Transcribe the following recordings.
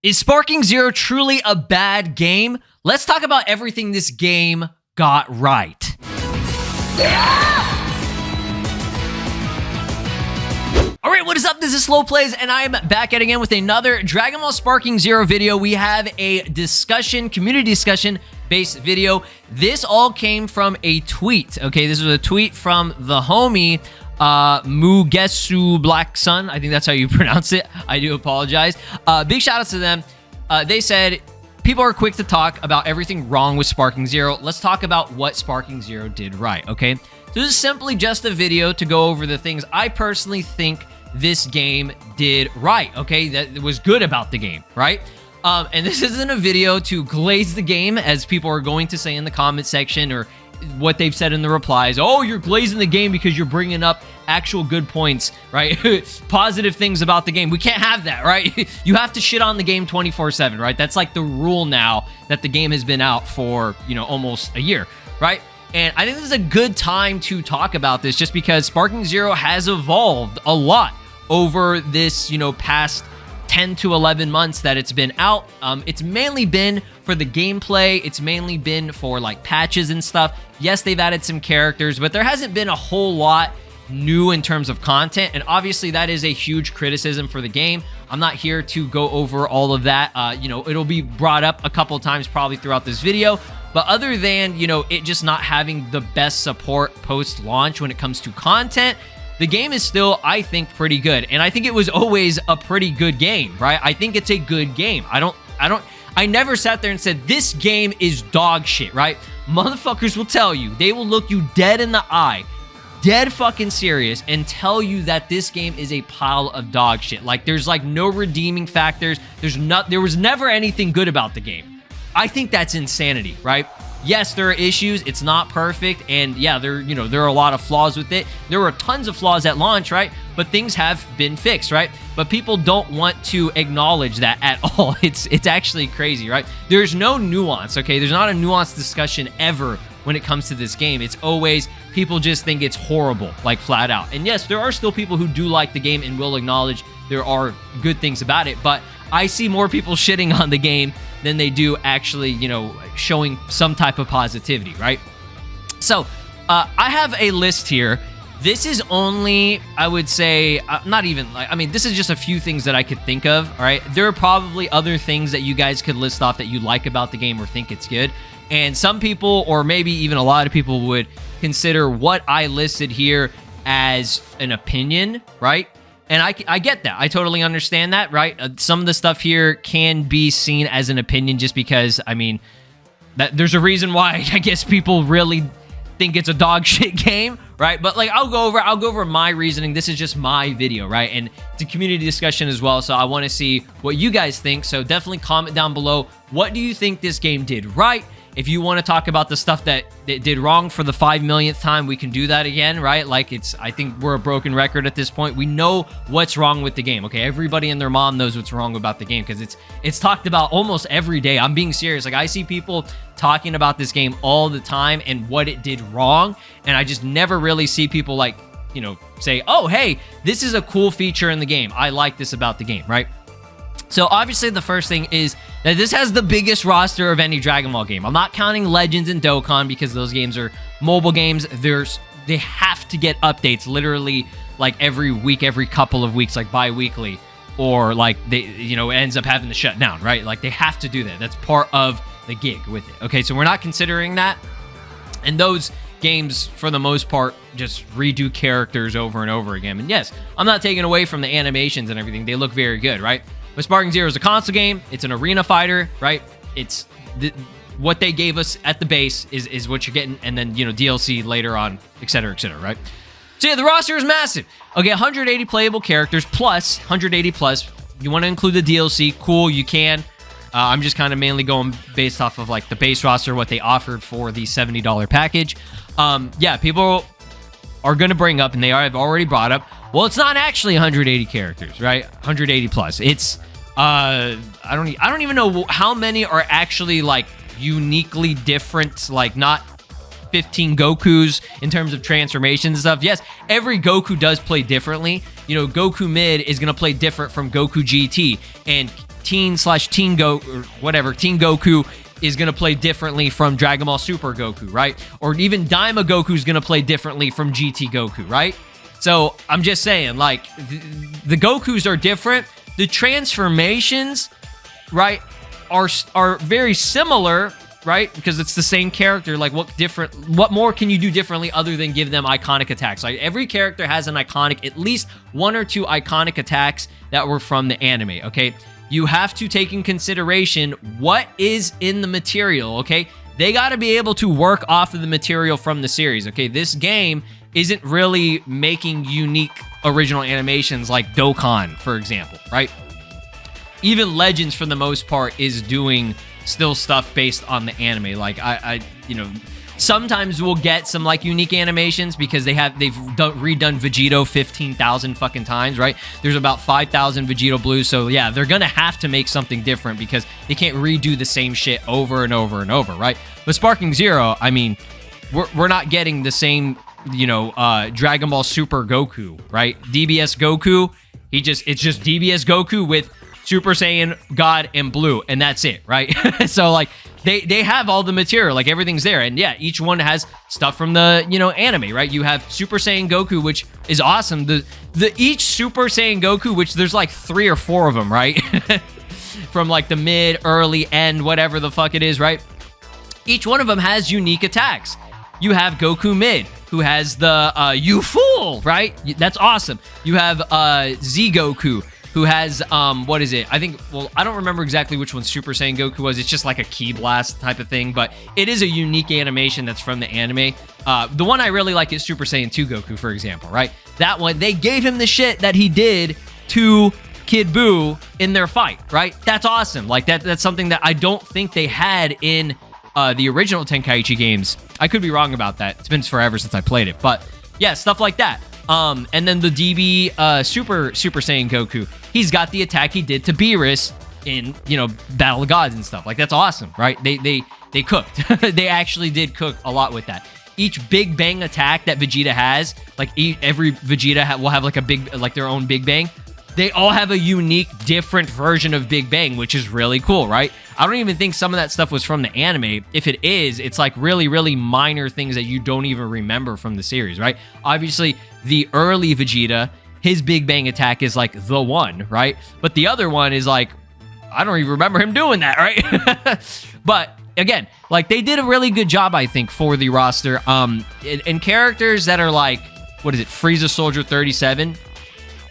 Is Sparking Zero truly a bad game? Let's talk about everything this game got right. Alright, what is up? This is SLOplays, and I am back at it again with another Dragon Ball Sparking Zero video. We have a discussion, community discussion based video. This all came from a tweet, okay? This was a tweet from the homie, Mugesu Black Sun. I think that's how you pronounce it. I do apologize. Big shout out to them. They said, people are quick to talk about everything wrong with Sparking Zero. Let's talk about what Sparking Zero did right, okay? So this is simply just a video to go over the things I personally think this game did right, okay? That was good about the game, right? And this isn't a video to glaze the game, as people are going to say in the comment section, or what they've said in the replies. Oh, you're glazing the game because you're bringing up actual good points, right? Positive things about the game. We can't have that, right? You have to shit on the game 24/7, right? That's like the rule now that the game has been out for, you know, almost a year, right? And I think this is a good time to talk about this, just because Sparking Zero has evolved a lot over this, you know, past 10 to 11 months that it's been out. It's mainly been for the gameplay. It's mainly been for like patches and stuff. Yes, they've added some characters, but there hasn't been a whole lot new in terms of content. And obviously that is a huge criticism for the game. I'm not here to go over all of that. You know, it'll be brought up a couple of times probably throughout this video. But other than, you know, it just not having the best support post-launch when it comes to content, the game is still, I think, pretty good. And I think it was always a pretty good game, right? I think it's a good game. I never sat there and said, this game is dog shit, right? Motherfuckers will tell you, they will look you dead in the eye, dead fucking serious, and tell you that this game is a pile of dog shit. Like, there's like no redeeming factors. There was never anything good about the game. I think that's insanity, right? Yes, there are issues. It's not perfect, and yeah, there are a lot of flaws with it. There were tons of flaws at launch, right? But things have been fixed, right? But people don't want to acknowledge that at all. It's actually crazy, right? There's no nuance, okay? There's not a nuanced discussion ever when it comes to this game. It's always people just think it's horrible, like flat out. And yes, there are still people who do like the game and will acknowledge there are good things about it, but I see more people shitting on the game than they do actually, you know, showing some type of positivity, right? So, I have a list here. This is only, I would say, not even, like, I mean, this is just a few things that I could think of, all right? There are probably other things that you guys could list off that you like about the game or think it's good. And some people, or maybe even a lot of people, would consider what I listed here as an opinion, right? And I get that. I totally understand that, right? Some of the stuff here can be seen as an opinion just because, I mean, there's a reason why I guess people really think it's a dog shit game, right? But like, I'll go over my reasoning. This is just my video, right? And it's a community discussion as well, so I want to see what you guys think. So definitely comment down below. What do you think this game did right? If you want to talk about the stuff that it did wrong for the 5 millionth time, we can do that again, right? Like, I think we're a broken record at this point. We know what's wrong with the game, okay? Everybody and their mom knows what's wrong about the game because it's talked about almost every day. I'm being serious. Like, I see people talking about this game all the time and what it did wrong, and I just never really see people, like, you know, say, oh, hey, this is a cool feature in the game. I like this about the game, right? So obviously the first thing is that this has the biggest roster of any Dragon Ball game. I'm not counting Legends and Dokkan because those games are mobile games. They have to get updates literally like every week, every couple of weeks, like bi-weekly, or like it ends up having to shut down, right? Like they have to do that. That's part of the gig with it. Okay, so we're not considering that. And those games, for the most part, just redo characters over and over again. And yes, I'm not taking away from the animations and everything. They look very good, right? But Sparking Zero is a console game. It's an arena fighter, right? It's what they gave us at the base is what you're getting, and then, you know, DLC later on, etc., right? So yeah, the roster is massive. Okay, 180 playable characters plus 180 plus. You want to include the DLC? Cool, you can. I'm just kind of mainly going based off of like the base roster, what they offered for the $70 package. Yeah, people are going to bring up, and have already brought up, well, it's not actually 180 characters, right? 180 plus. It's I don't even know how many are actually like uniquely different, like not 15 Gokus in terms of transformations and stuff. Yes, every Goku does play differently. You know, Goku Mid is going to play different from Goku GT, and Teen Go or whatever, Teen Goku is going to play differently from Dragon Ball Super Goku, right? Or even Daima Goku is going to play differently from GT Goku, right? So I'm just saying, like, the Gokus are different. The transformations, right, are very similar, right? Because it's the same character. Like, what more can you do differently other than give them iconic attacks? Like, every character has an iconic, at least 1 or 2 iconic attacks that were from the anime, okay? You have to take in consideration what is in the material, okay? They got to be able to work off of the material from the series, okay? This game isn't really making unique original animations like Dokkan, for example, right? Even Legends, for the most part, is doing still stuff based on the anime. Like, you know, sometimes we'll get some like unique animations because they've redone Vegito 15,000 fucking times, right? There's about 5,000 Vegito Blues, so yeah, they're gonna have to make something different because they can't redo the same shit over and over and over, right? But Sparking Zero, I mean, we're not getting the same, you know, Dragon Ball Super Goku, right? DBS Goku, it's just DBS Goku with Super Saiyan, God, and Blue, and that's it, right? So, like, they have all the material, like, everything's there, and yeah, each one has stuff from the, you know, anime, right? You have Super Saiyan Goku, which is awesome. Each Super Saiyan Goku, which there's like 3 or 4 of them, right? From like the mid, early, end, whatever the fuck it is, right? Each one of them has unique attacks. You have Goku Mid, who has the You Fool, right? That's awesome. You have Z Goku, who has, what is it? I think, well, I don't remember exactly which one Super Saiyan Goku was. It's just like a Ki Blast type of thing, but it is a unique animation that's from the anime. The one I really like is Super Saiyan 2 Goku, for example, right? That one, they gave him the shit that he did to Kid Buu in their fight, right? That's awesome. Like, that's something that I don't think they had in the original Tenkaichi games. I could be wrong about that. It's been forever since I played it, but yeah, stuff like that. And then the DB Super Saiyan Goku, he's got the attack he did to Beerus in, you know, Battle of Gods and stuff. Like, that's awesome, right? They cooked. They actually did cook a lot with that. Each Big Bang attack that Vegeta has, like every Vegeta will have like a big, like their own Big Bang. They all have a unique, different version of Big Bang, which is really cool, right? I don't even think some of that stuff was from the anime. If it is, it's like really, really minor things that you don't even remember from the series, right? Obviously, the early Vegeta, his Big Bang attack is like the one, right? But the other one is like, I don't even remember him doing that, right? But again, like, they did a really good job, I think, for the roster. And characters that are like, what is it, Frieza Soldier 37,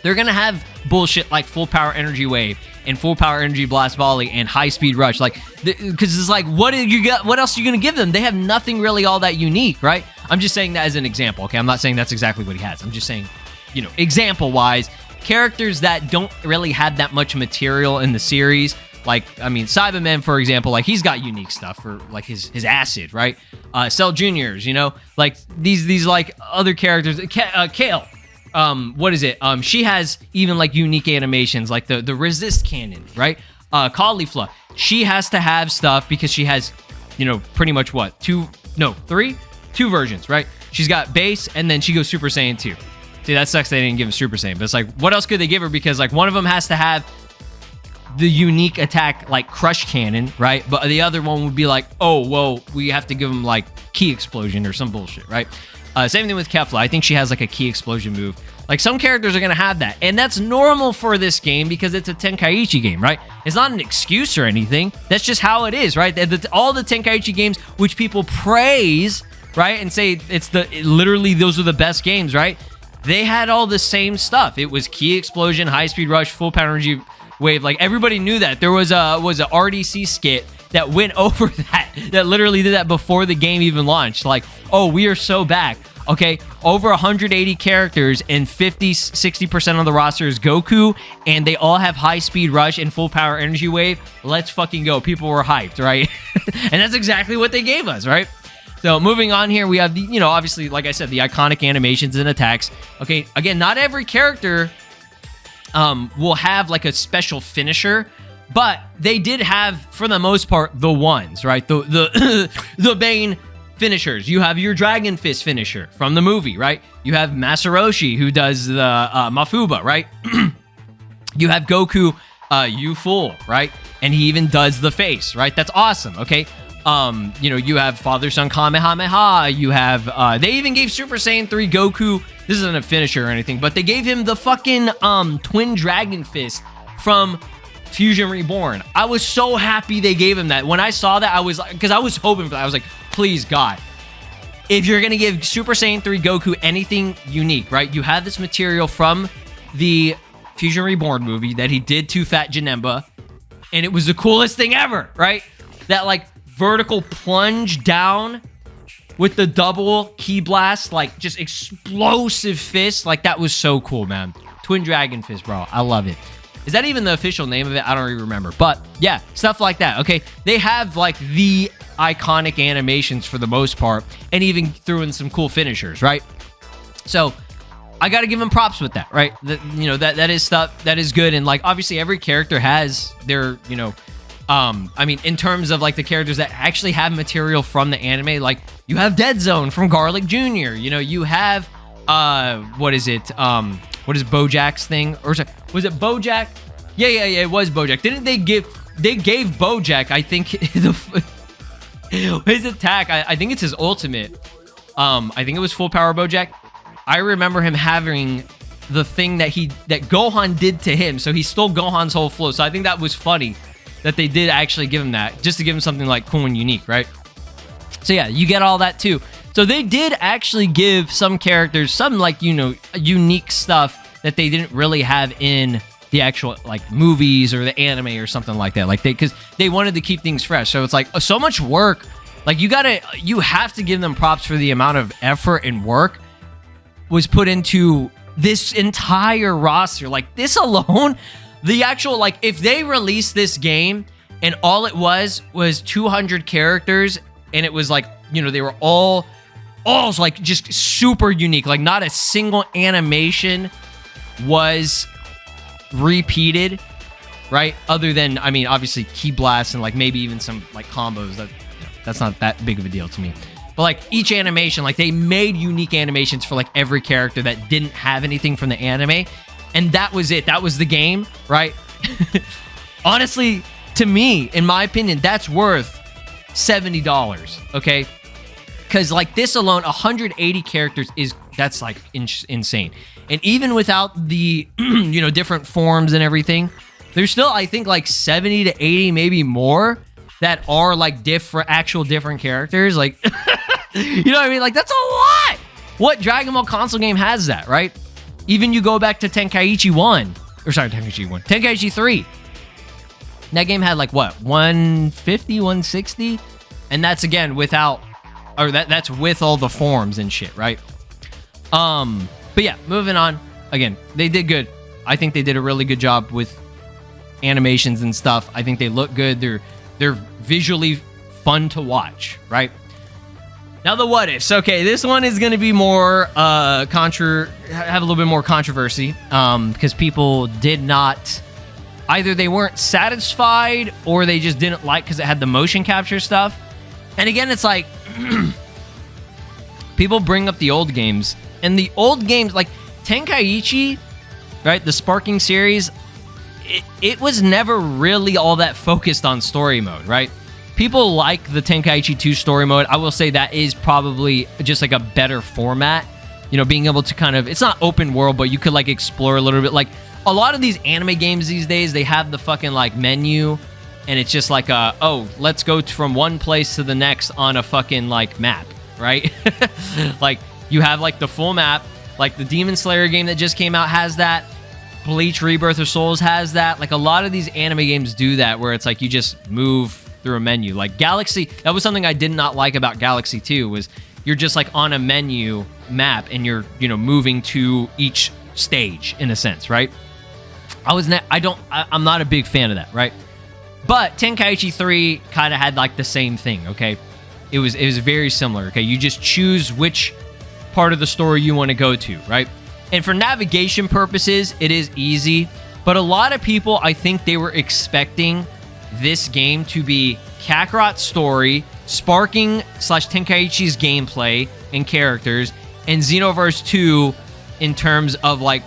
they're gonna have bullshit like Full Power Energy Wave and Full Power Energy Blast Volley and High Speed Rush, like, because it's like, what else are you gonna give them? They have nothing really all that unique, right? I'm just saying that as an example, okay? I'm not saying that's exactly what he has. I'm just saying, you know, example-wise, characters that don't really have that much material in the series, like, I mean, Cyberman, for example, like, he's got unique stuff for, like, his acid, right? Cell Juniors, you know? Like, these like, other characters, Kale, what is it? She has even like unique animations, like the resist cannon, right? Caulifla, she has to have stuff because she has, you know, pretty much what? 2 versions, right? She's got base, and then she goes Super Saiyan 2. See, that sucks they didn't give her Super Saiyan, but it's like, what else could they give her? Because like one of them has to have the unique attack like Crush Cannon, right? But the other one would be like, oh, well, we have to give them like Ki Explosion or some bullshit, right? Same thing with Kefla. I think she has like a Ki Explosion move. Like, some characters are going to have that. And that's normal for this game because it's a Tenkaichi game, right? It's not an excuse or anything. That's just how it is, right? All the Tenkaichi games, which people praise, right? And say literally those are the best games, right? They had all the same stuff. It was Ki Explosion, High Speed Rush, Full Power Energy Wave. Like, everybody knew that. There was a RDC skit that went over that literally did that before the game even launched. Like, oh, we are so back. Okay, over 180 characters and 60% of the roster is Goku, and they all have High Speed Rush and Full Power Energy Wave. Let's fucking go. People were hyped, right? And that's exactly what they gave us, right? So moving on here, we have the, you know, obviously, like I said, the iconic animations and attacks. Okay, again, not every character will have like a special finisher, but they did have, for the most part, the ones, right? The main finishers. You have your Dragon Fist finisher from the movie, right? You have Masaroshi, who does the Mafuba, right? You have Goku you fool, right? And he even does the face, right? That's awesome, okay? You know, you have Father Son Kamehameha, you have, they even gave Super Saiyan 3 Goku, this isn't a finisher or anything, but they gave him the fucking, Twin Dragon Fist from Fusion Reborn. I was so happy they gave him that. When I saw that, I was like, because I was hoping for that. I was like, please, God, if you're going to give Super Saiyan 3 Goku anything unique, right? You have this material from the Fusion Reborn movie that he did to Fat Janemba, and it was the coolest thing ever, right? That, like, vertical plunge down with the double ki blast, like, just explosive fist. Like, that was so cool, man. Twin Dragon Fist, bro. I love it. Is that even the official name of it? I don't even remember. But, yeah, stuff like that, okay? They have, like, the iconic animations for the most part, and even threw in some cool finishers, right? So I gotta give them props with that, right? You know, that is stuff that is good, and like obviously every character has their, you know, I mean, in terms of like the characters that actually have material from the anime, like you have Dead Zone from Garlic Jr., you know, you have what is BoJack's thing, or was it BoJack? Yeah, it was BoJack. Didn't they gave BoJack, I think, his attack, I think it's his ultimate. I think it was full power BoJack. I remember him having the thing that Gohan did to him, so he stole Gohan's whole flow. So I think that was funny that they did actually give him that, just to give him something like cool and unique, right? So yeah, you get all that too. So they did actually give some characters some, like, you know, unique stuff that they didn't really have in the actual like movies or the anime or something like that, like because they wanted to keep things fresh. So it's like so much work. Like you have to give them props for the amount of effort and work was put into this entire roster. Like this alone, the actual, like, if they released this game and all it was 200 characters and it was like, you know, they were all like just super unique, like not a single animation was repeated, right? Other than, I mean, obviously Ki Blast and like maybe even some like combos that, you know, that's not that big of a deal to me. But like each animation, like they made unique animations for like every character that didn't have anything from the anime, and that was it. That was the game, right? Honestly, to me, in my opinion, that's worth $70, okay? Because like this alone, 180 characters that's like insane. And even without the, you know, different forms and everything, there's still, I think, like 70 to 80, maybe more, that are like different characters. Like, you know what I mean? Like, that's a lot. What Dragon Ball console game has that, right? Even you go back to Tenkaichi 3. That game had like what, 150, 160? And that's again without, or that's with all the forms and shit, right? But yeah, moving on. Again, they did good. I think they did a really good job with animations and stuff. I think they look good. They're visually fun to watch, right? Now the what ifs. Okay, this one is going to be more have a little bit more controversy, because people did not, either they weren't satisfied or they just didn't like because it had the motion capture stuff. And again, it's like people bring up the old games, and the old games like Tenkaichi, right? The Sparking series, it was never really all that focused on story mode, right? People like the Tenkaichi 2 story mode. I will say that is probably just like a better format. You know, being able to kind of, it's not open world, but you could like explore a little bit. Like a lot of these anime games these days, they have the fucking like menu, and it's just like oh, let's go from one place to the next on a fucking like map, right? Like you have like the full map, like the Demon Slayer game that just came out has that. Bleach Rebirth of Souls has that. Like a lot of these anime games do that, where it's like you just move through a menu. Like Galaxy, that was something I did not like about Galaxy 2, was you're just like on a menu map and you're, you know, moving to each stage in a sense, right? I'm not a big fan of that, right? But Tenkaichi 3 kind of had like the same thing, okay? It was very similar, okay? You just choose which part of the story you want to go to, right? And for navigation purposes, it is easy, but a lot of people, I think they were expecting this game to be Kakarot's story, Sparking / Tenkaichi's gameplay and characters, and Xenoverse 2 in terms of like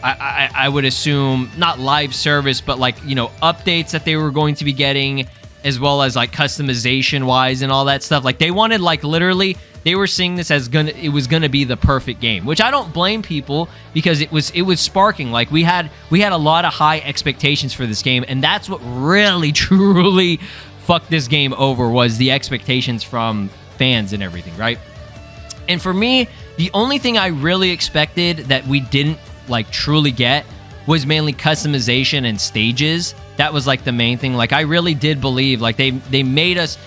I would assume not live service, but like, you know, updates that they were going to be getting, as well as like customization wise and all that stuff. Like they wanted, like, literally, they were seeing this as it was gonna be the perfect game, which I don't blame people, because it was sparking. Like we had a lot of high expectations for this game, and that's what really truly fucked this game over, was the expectations from fans and everything, right? And for me, the only thing I really expected that we didn't like truly get was mainly customization and stages. That was like the main thing. Like I really did believe, like they made us,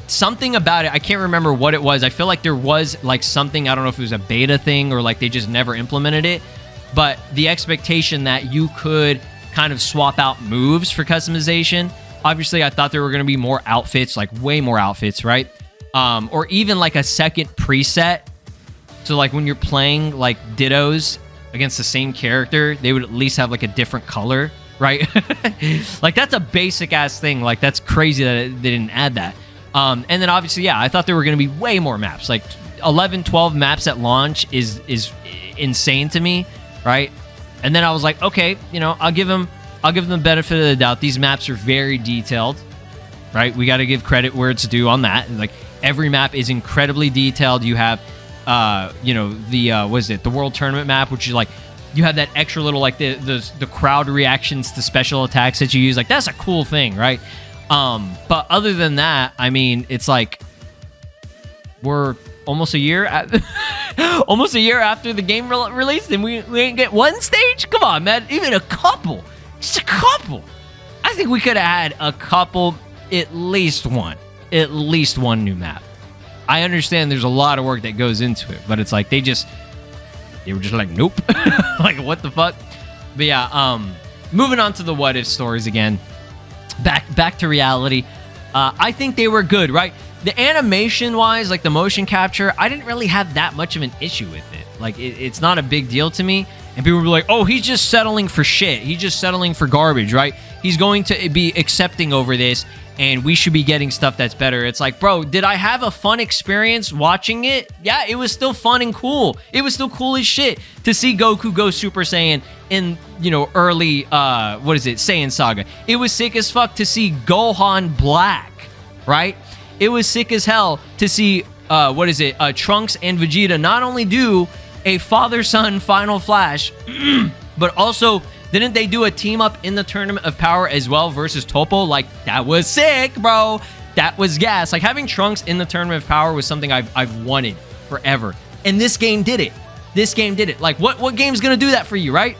something about it, I can't remember what it was. I feel like there was like something, I don't know if it was a beta thing or like they just never implemented it, but the expectation that you could kind of swap out moves for customization. Obviously, I thought there were going to be more outfits, like way more outfits, right? Or even like a second preset. So like when you're playing like dittos against the same character, they would at least have like a different color, right? Like that's a basic ass thing. Like that's crazy that they didn't add that. And then obviously, yeah, I thought there were going to be way more maps. Like 11, 12 maps at launch is insane to me, right? And then I was like, okay, you know, I'll give them the benefit of the doubt. These maps are very detailed, right? We got to give credit where it's due on that. Like every map is incredibly detailed. You have, you know, the the World Tournament map, which is like, you have that extra little like the crowd reactions to special attacks that you use. Like that's a cool thing, right? But other than that, I mean, it's like we're almost a year almost a year after the game released, and we didn't get one stage. Come on, man, even a couple. Just a couple. I think we could have had a couple, at least one new map. I understand there's a lot of work that goes into it, but it's like they were just like, nope. Like, what the fuck? But yeah, moving on to the what if stories again. Back to reality. I think they were good, right? The animation wise, like the motion capture, I didn't really have that much of an issue with it. Like it's not a big deal to me. And people were like, oh, he's just settling for shit. He's just settling for garbage, right? He's going to be accepting over this, and we should be getting stuff that's better. It's like, bro, did I have a fun experience watching it? Yeah, it was still fun and cool. It was still cool as shit to see Goku go Super Saiyan in, you know, early, Saiyan Saga. It was sick as fuck to see Gohan Black, right? It was sick as hell to see, Trunks and Vegeta not only do a father-son Final Flash, but also, didn't they do a team-up in the Tournament of Power as well versus Toppo? Like, that was sick, bro. That was gas. Like, having Trunks in the Tournament of Power was something I've wanted forever. And this game did it. This game did it. Like, what game's gonna do that for you, right?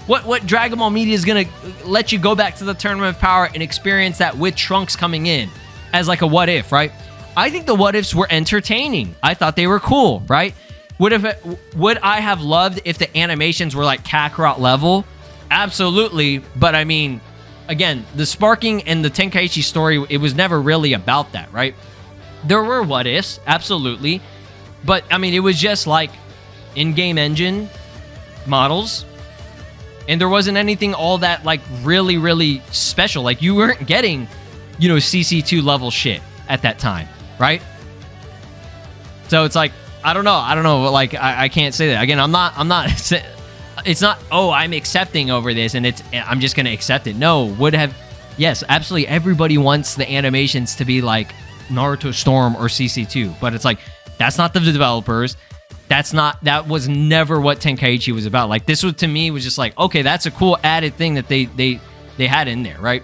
What Dragon Ball Media is gonna let you go back to the Tournament of Power and experience that with Trunks coming in as like a what if, right? I think the what ifs were entertaining. I thought they were cool, right? Would I have loved if the animations were like Kakarot level? Absolutely. But I mean, again, the sparking and the Tenkaichi story, it was never really about that, right? There were what ifs, absolutely. But I mean, it was just like in-game engine models. And there wasn't anything all that like really, really special. Like you weren't getting, you know, CC2 level shit at that time, right? So it's like, I don't know. Like, I can't say that. Again, I'm not, it's not, oh, I'm accepting over this and I'm just going to accept it. No, yes, absolutely. Everybody wants the animations to be like Naruto Storm or CC2, but it's like, that's not the developers. That was never what Tenkaichi was about. Like, this was, to me, was just like, okay, that's a cool added thing that they had in there, right?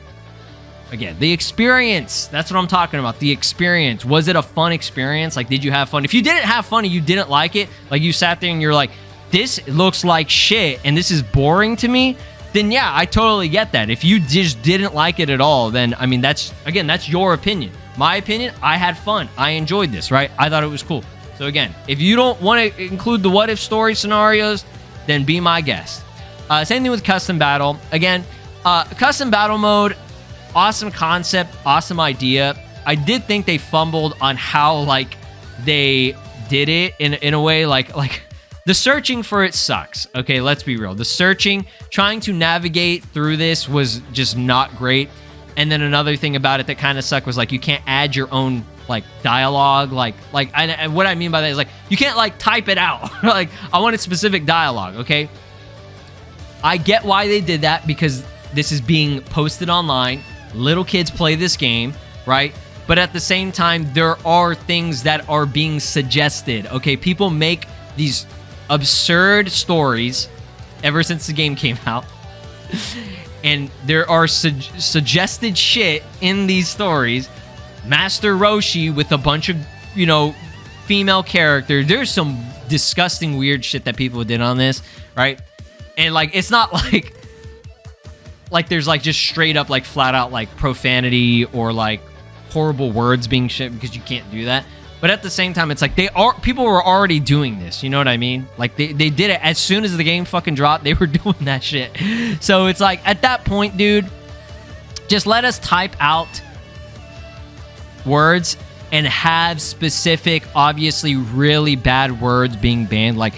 Again, the experience. That's what I'm talking about. The experience. Was it a fun experience? Like, did you have fun? If you didn't have fun and you didn't like it, like you sat there and you're like, this looks like shit and this is boring to me, then yeah, I totally get that. If you just didn't like it at all, then, I mean, that's your opinion. My opinion, I had fun. I enjoyed this, right? I thought it was cool. So again, if you don't want to include the what if story scenarios, then be my guest. Same thing with custom battle. Again, custom battle mode, awesome concept, awesome idea. I did think they fumbled on how like they did it in a way like the searching for it sucks. Okay, let's be real. The searching, trying to navigate through this was just not great. And then another thing about it that kind of sucked was like you can't add your own like dialogue, and what I mean by that is like you can't like type it out. Like I wanted specific dialogue, okay? I get why they did that, because this is being posted online. Little kids play this game, right? But at the same time, there are things that are being suggested. Okay, people make these absurd stories ever since the game came out. And there are suggested shit in these stories. Master Roshi with a bunch of, you know, female characters. There's some disgusting weird shit that people did on this, right? And like, it's not like there's like just straight up like flat out like profanity or like horrible words being shit, because you can't do that. But at the same time, it's like people were already doing this, you know what I mean? Like they did it as soon as the game fucking dropped. They were doing that shit. So it's like, at that point, dude, just let us type out words and have specific, obviously really bad words being banned. Like,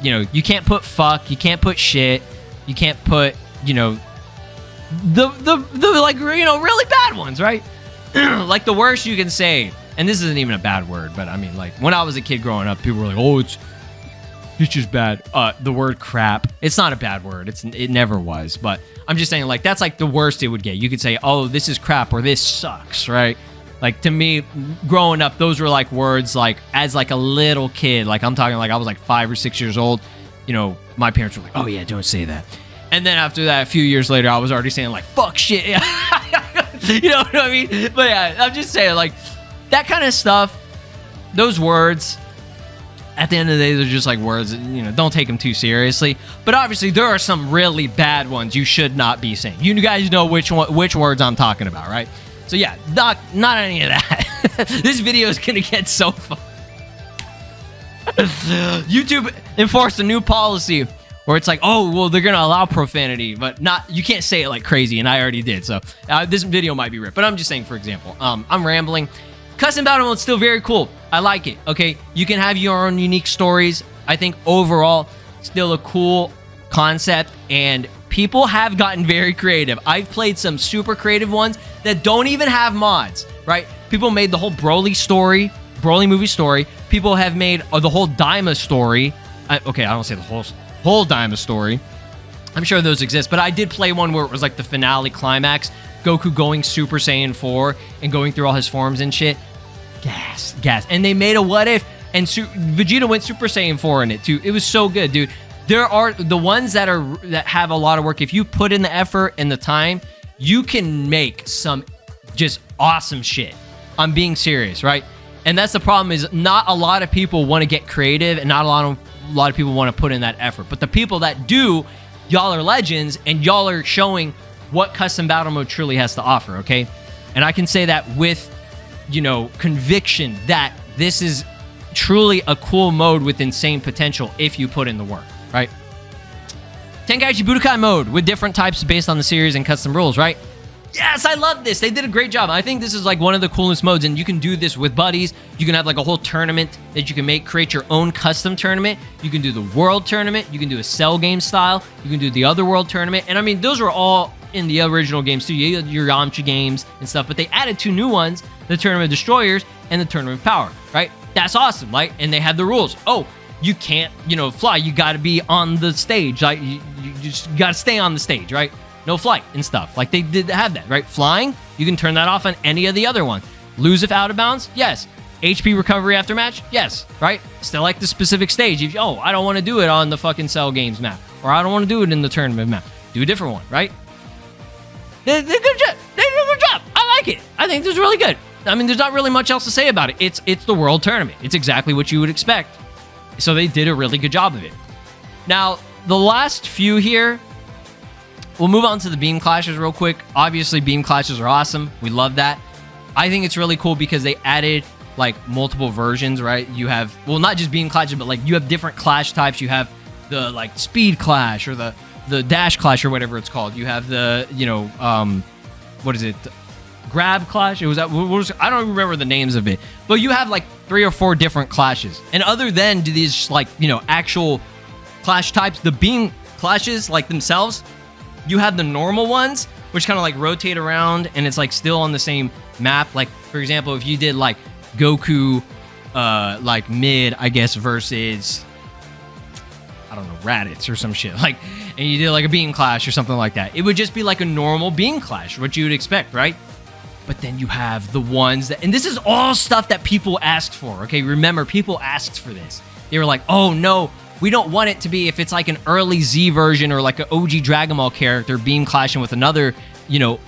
you know, you can't put fuck, you can't put shit, you can't put, you know, the like, you know, really bad ones, right? Like the worst you can say, and this isn't even a bad word, but I mean, like when I was a kid growing up, people were like, oh, it's just bad. The word crap, it's not a bad word. It never was. But I'm just saying, like, that's like the worst it would get. You could say, oh, this is crap, or this sucks, right? Like, to me, growing up, those were like words, like, as like a little kid, like I'm talking like I was like 5 or 6 years old, you know, my parents were like, oh yeah, don't say that. And then after that, a few years later, I was already saying like, fuck shit. You know what I mean? But yeah, I'm just saying, like, that kind of stuff, those words, at the end of the day, they're just like words, you know, don't take them too seriously. But obviously, there are some really bad ones you should not be saying. You guys know which words I'm talking about, right? So yeah, not any of that. This video is gonna get so fun. YouTube enforced a new policy where it's like, oh, well, they're gonna allow profanity, but you can't say it like crazy, and I already did. So this video might be ripped, but I'm just saying, for example, I'm rambling. Custom battle mode is still very cool. I like it. Okay, you can have your own unique stories. I think overall, still a cool concept, and people have gotten very creative. I've played some super creative ones that don't even have mods, right? People made the whole Broly movie story. People have made the whole Daima story. Okay, I don't say the whole Daima story. I'm sure those exist, but I did play one where it was like the finale climax, Goku going Super Saiyan 4 and going through all his forms and shit. Gas. And they made a what if, and Vegeta went Super Saiyan 4 in it too. It was so good, dude. There are the ones that have a lot of work. If you put in the effort and the time, you can make some just awesome shit. I'm being serious, right? And that's the problem, is not a lot of people want to get creative, and not a lot of people want to put in that effort. But the people that do, y'all are legends, and y'all are showing what custom battle mode truly has to offer, okay? And I can say that with, you know, conviction, that this is truly a cool mode with insane potential if you put in the work, right? Tenkaichi Budokai mode with different types based on the series and custom rules, right? Yes, I love this. They did a great job. I think this is like one of the coolest modes, and you can do this with buddies. You can have like a whole tournament that you can create your own custom tournament. You can do the world tournament. You can do a cell game style. You can do the other world tournament. And I mean, those were all in the original games too. You had your Yamcha games and stuff, but they added 2 new ones, the Tournament of Destroyers and the Tournament of Power, right? That's awesome, right? And they had the rules. Oh, you can't, you know, fly. You got to be on the stage. Like, you just got to stay on the stage, right? No flight and stuff. Like, they did have that, right? Flying, you can turn that off on any of the other ones. Lose if out of bounds? Yes. HP recovery after match? Yes, right? Still like the specific stage. If, oh, I don't want to do it on the fucking Cell Games map, or I don't want to do it in the tournament map. Do a different one, right? They did a good job. They did a good job. I like it. I think this is really good. I mean, there's not really much else to say about it. It's the world tournament. It's exactly what you would expect. So they did a really good job of it. Now, the last few here, we'll move on to the beam clashes real quick. Obviously, beam clashes are awesome. We love that. I think it's really cool because they added like multiple versions, right? You have, well, not just beam clashes, but like you have different clash types. You have the like speed clash, or the dash clash, or whatever it's called. You have the, you know, what is it? Grab clash. It was that. I don't remember the names of it, but you have like 3 or 4 different clashes. And other than these, like, you know, actual clash types, the beam clashes like themselves, you have the normal ones, which kind of like rotate around, and it's like still on the same map. Like, for example, if you did like Goku, like mid, I guess, versus, I don't know, Raditz or some shit. Like, and you did like a beam clash or something like that. It would just be like a normal beam clash, what you would expect, right? But then you have the ones that, and this is all stuff that people asked for, okay? Remember, people asked for this. They were like, oh no, we don't want it to be, if it's like an early Z version or like an OG Dragon Ball character beam clashing with another, you know,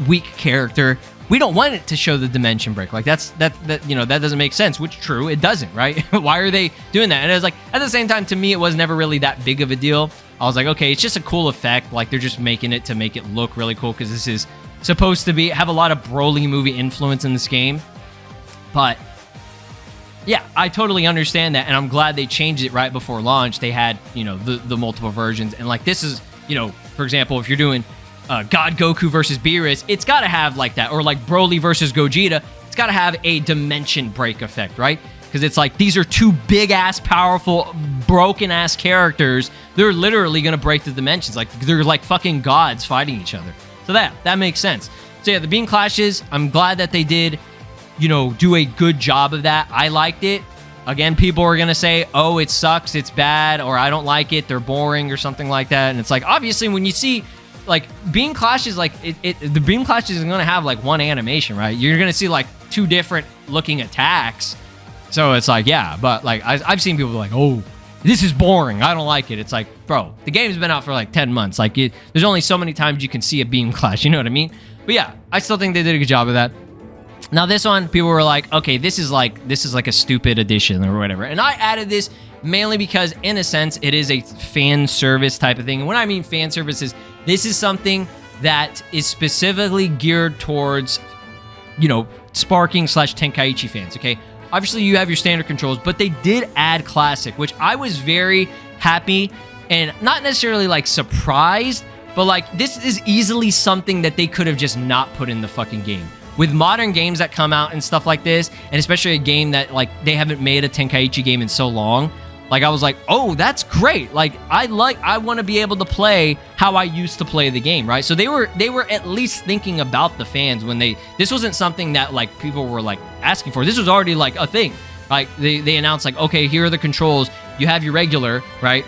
weak character, we don't want it to show the dimension break. Like that doesn't make sense, which true, it doesn't, right? Why are they doing that? And it was like, at the same time, to me, it was never really that big of a deal. I was like, okay, it's just a cool effect. Like they're just making it to make it look really cool because this is supposed to have a lot of Broly movie influence in this game. But yeah, I totally understand that, and I'm glad they changed it right before launch. They had, you know, the multiple versions, and like this is, you know, for example, if you're doing God Goku versus Beerus, it's got to have like that, or like Broly versus Gogeta, it's got to have a dimension break effect, right? Because it's like these are two big-ass, powerful, broken-ass characters. They're literally going to break the dimensions. Like they're like fucking gods fighting each other. So that makes sense. So yeah, the beam clashes, I'm glad that they did, you know, do a good job of that. I liked it. Again, people are going to say, oh, it sucks, it's bad, or I don't like it, they're boring, or something like that. And it's like, obviously, when you see, like, beam clashes, like, the beam clashes is going to have, like, one animation, right? You're going to see, like, two different looking attacks. So it's like, yeah, but, like, I've seen people like, oh, this is boring, I don't like it. It's like, bro, the game's been out for, like, 10 months. Like, there's only so many times you can see a beam clash, you know what I mean? But yeah, I still think they did a good job of that. Now this one, people were like, okay, this is like a stupid addition or whatever. And I added this mainly because, in a sense, it is a fan service type of thing. And when I mean fan service is, this is something that is specifically geared towards, you know, Sparking / Tenkaichi fans, okay? Obviously, you have your standard controls, but they did add Classic, which I was very happy and not necessarily, like, surprised, but, like, this is easily something that they could have just not put in the fucking game. With modern games that come out and stuff like this, and especially a game that, like, they haven't made a Tenkaichi game in so long, like, I was like, oh, that's great. Like, I want to be able to play how I used to play the game, right? So they were at least thinking about the fans when this wasn't something that, like, people were, like, asking for. This was already, like, a thing. Like, they announced, like, okay, here are the controls. You have your regular, right?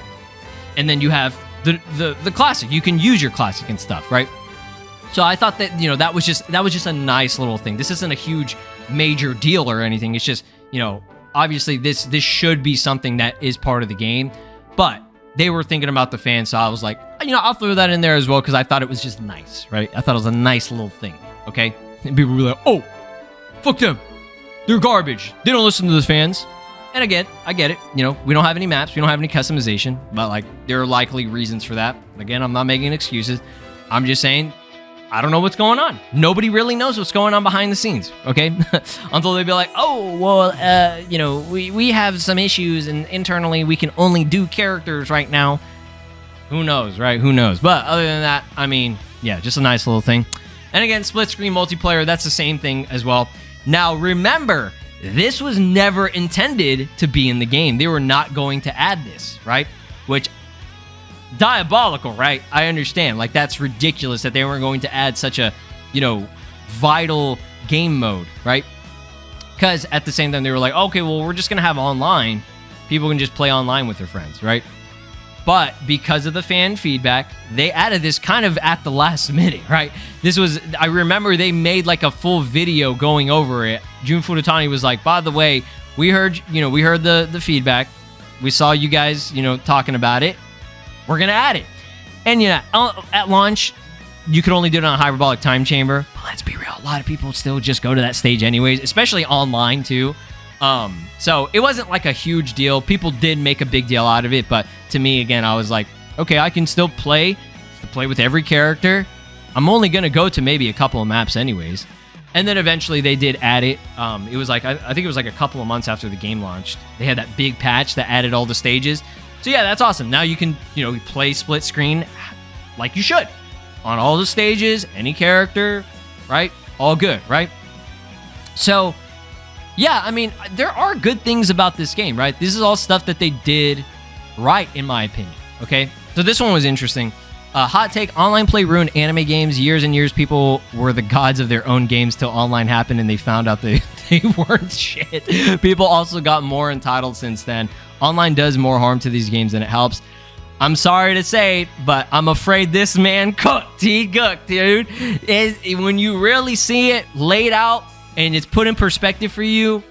And then you have the classic. You can use your classic and stuff, right? So I thought that, you know, that was just a nice little thing. This isn't a huge major deal or anything. It's just, you know, obviously this should be something that is part of the game, but they were thinking about the fans. So I was like, you know, I'll throw that in there as well because I thought it was just nice, right? I thought it was a nice little thing, okay? And people were like, oh, fuck them. They're garbage. They don't listen to the fans. And again, I get it. You know, we don't have any maps. We don't have any customization, but like there are likely reasons for that. Again, I'm not making excuses. I'm just saying, I don't know what's going on. Nobody really knows what's going on behind the scenes, okay? Until they be like, oh, well, you know, we have some issues and internally we can only do characters right now. Who knows, right? Who knows? But other than that, I mean, yeah, just a nice little thing. And again, split screen multiplayer, that's the same thing as well. Now, remember, this was never intended to be in the game. They were not going to add this, right? Which, diabolical, right? I understand. Like, that's ridiculous that they weren't going to add such a, you know, vital game mode, right? Because at the same time, they were like, okay, well, we're just going to have online. People can just play online with their friends, right? But because of the fan feedback, they added this kind of at the last minute, right? This was, I remember they made like a full video going over it. Jun Furutani was like, by the way, we heard the feedback. We saw you guys, you know, talking about it. We're going to add it. And, you know, at launch, you could only do it on a hyperbolic time chamber. But let's be real, a lot of people still just go to that stage anyways, especially online, too. So it wasn't like a huge deal. People did make a big deal out of it. But to me, again, I was like, okay, I can still play with every character. I'm only going to go to maybe a couple of maps anyways. And then eventually they did add it. It was like, I think it was like a couple of months after the game launched. They had that big patch that added all the stages. So yeah, that's awesome. Now you can, you know, play split screen like you should on all the stages, any character, right? All good, right? So yeah, I mean, there are good things about this game, right? This is all stuff that they did right, in my opinion, okay? So this one was interesting. Hot take, online play ruined anime games. Years and years, people were the gods of their own games till online happened and they found out they weren't shit. People also got more entitled since then. Online does more harm to these games than it helps. I'm sorry to say, but I'm afraid this man cooked. He cooked, dude. When you really see it laid out and it's put in perspective for you,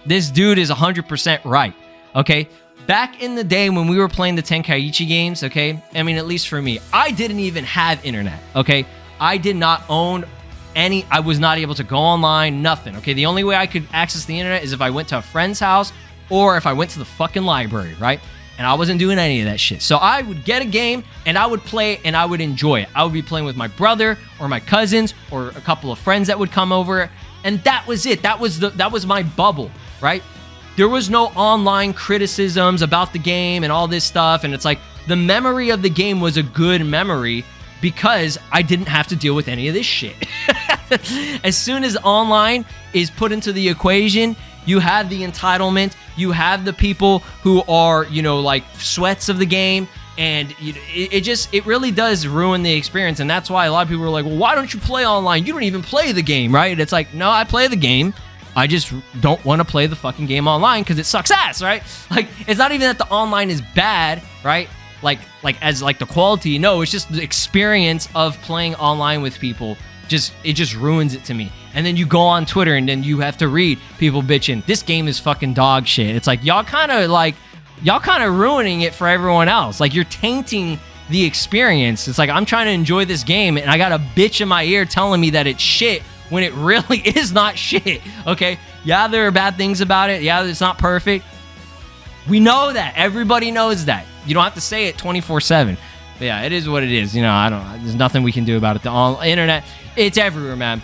this dude is 100% right, okay? Back in the day when we were playing the Tenkaichi games, okay? I mean, at least for me, I didn't even have internet, okay? I did not own any, I was not able to go online, nothing, okay? The only way I could access the internet is if I went to a friend's house or if I went to the fucking library, right? And I wasn't doing any of that shit. So I would get a game and I would play and I would enjoy it. I would be playing with my brother or my cousins or a couple of friends that would come over, and that was it. That was my bubble, right? There was no online criticisms about the game and all this stuff, and it's like the memory of the game was a good memory because I didn't have to deal with any of this shit. As soon as online is put into the equation, you have the entitlement, you have the people who are, you know, like sweats of the game, and it really does ruin the experience. And that's why a lot of people are like, well, why don't you play online? You don't even play the game, right? It's like, no, I play the game. I just don't want to play the fucking game online because it sucks ass, right? Like, it's not even that the online is bad, right? Like as the quality. No, it's just the experience of playing online with people. It just ruins it to me. And then you go on Twitter and then you have to read people bitching, this game is fucking dog shit. It's like, y'all kind of ruining it for everyone else. Like, you're tainting the experience. It's like, I'm trying to enjoy this game and I got a bitch in my ear telling me that it's shit when it really is not shit, okay? Yeah, there are bad things about it. Yeah, it's not perfect. We know that. Everybody knows that. You don't have to say it 24/7. But yeah, it is what it is. You know, there's nothing we can do about it. The internet, it's everywhere, man.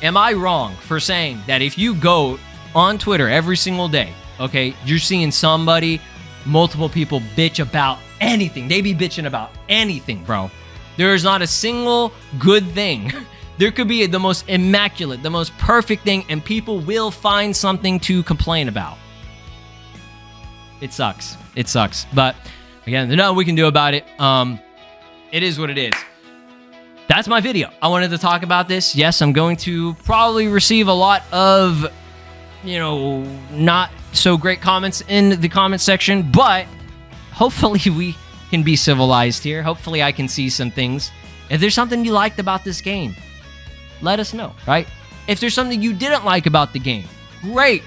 Am I wrong for saying that if you go on Twitter every single day, okay, you're seeing multiple people bitch about anything. They be bitching about anything, bro. There is not a single good thing. There could be the most immaculate, the most perfect thing, and people will find something to complain about. It sucks. It sucks. But again, there's nothing we can do about it. It is what it is. That's my video. I wanted to talk about this. Yes, I'm going to probably receive a lot of, not so great comments in the comment section, but hopefully we can be civilized here. Hopefully I can see some things. If there's something you liked about this game, let us know, right? If there's something you didn't like about the game, great.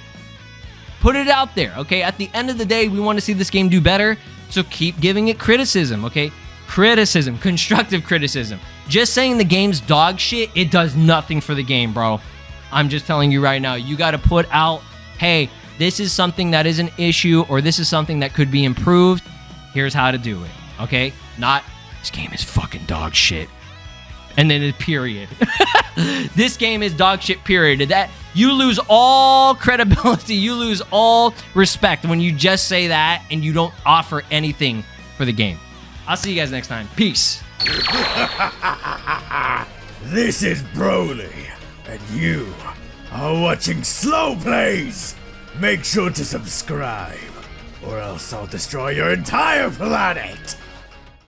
Put it out there, okay? At the end of the day, we want to see this game do better, so keep giving it criticism, okay? Criticism, constructive criticism. Just saying the game's dog shit, it does nothing for the game, bro. I'm just telling you right now, you got to put out, hey, this is something that is an issue, or this is something that could be improved. Here's how to do it, okay? Not, this game is fucking dog shit. And then a period. This game is dog shit, period. That you lose all credibility, you lose all respect when you just say that and you don't offer anything for the game. I'll see you guys next time. Peace. This is Broly, and you are watching SLOplays. Make sure to subscribe, or else I'll destroy your entire planet.